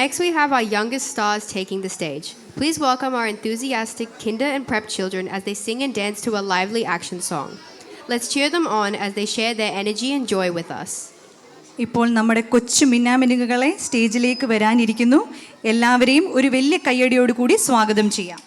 Next, we have our youngest stars taking the stage. Please welcome our enthusiastic kinder and prep children as they sing and dance to a lively action song. Let's cheer them on as they share their energy and joy with us. ഇപ്പോൾ നമ്മുടെ കൊച്ചു മിന്നാമിനുകളെ സ്റ്റേജിലേക്ക് വരാനിരിക്കുന്നു. എല്ലാവരെയും ഒരു വലിയ കയ്യടിയോടുകൂടി സ്വാഗതം ചെയ്യാം.